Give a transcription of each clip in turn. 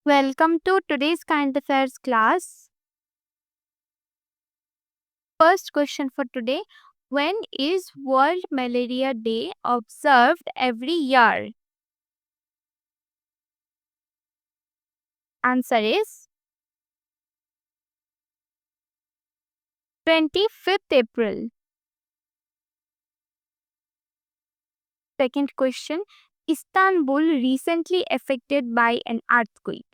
Welcome to today's current affairs class. First question for today. When is World Malaria Day observed every year? Answer is 25th April. Second question. Istanbul, recently affected by an earthquake,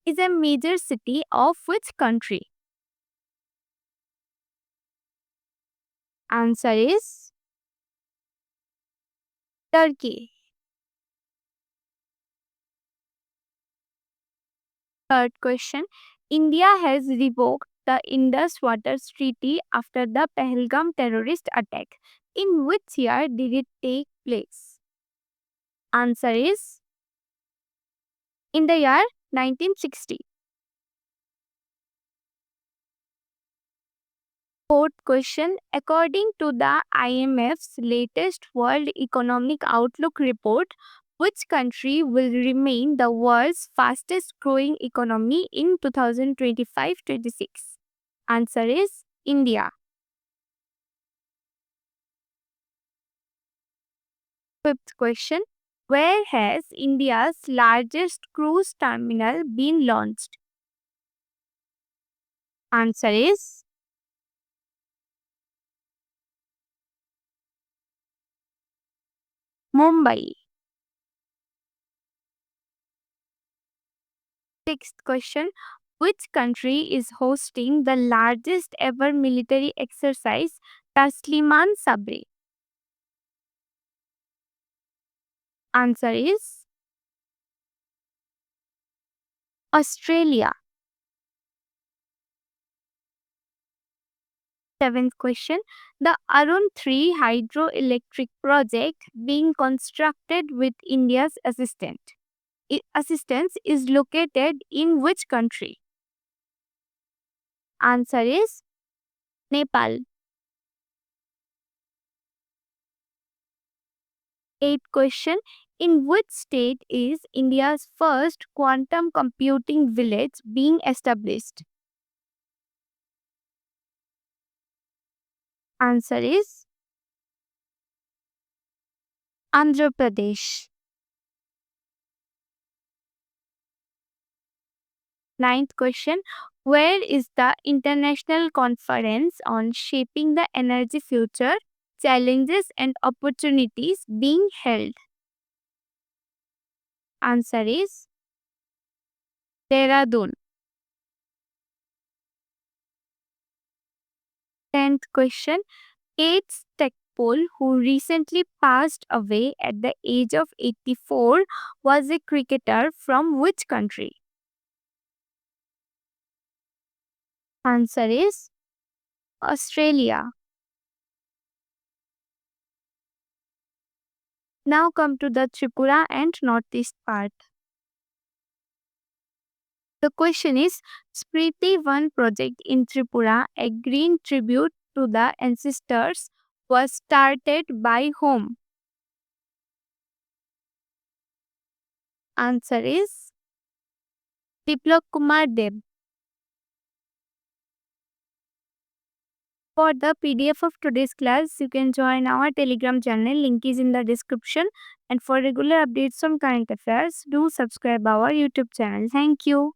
is a major city of which country? Answer is Turkey. Third question. India has revoked the Indus Waters Treaty after the Pahalgam terrorist attack. In which year did it take place? Answer is in the year 1960. Fourth question. According to the IMF's latest World Economic Outlook report, which country will remain the world's fastest growing economy in 2025-26? Answer is India. Fifth question. Where has India's largest cruise terminal been launched? Answer is Mumbai. Sixth question. Which country is hosting the largest ever military exercise, Tasliman Sabri? Answer is Australia. Seventh question. The Arun 3 hydroelectric project being constructed with India's assistance is located in which country? Answer is Nepal. Eighth question. In which state is India's first quantum computing village being established? Answer is Andhra Pradesh. Ninth question. Where is the International Conference on Shaping the Energy Future, Challenges and Opportunities being held? Answer is Dehradun. 10th question. Kate Stackpole, who recently passed away at the age of 84, was a cricketer from which country? Answer is Australia. Now come to the Tripura and Northeast part. The question is Spriti One project in Tripura, a green tribute to the ancestors, was started by whom? Answer is Biplab Kumar Deb. For the PDF of today's class, you can join our Telegram channel. Link is in the description. And for regular updates on current affairs, do subscribe our YouTube channel. Thank you.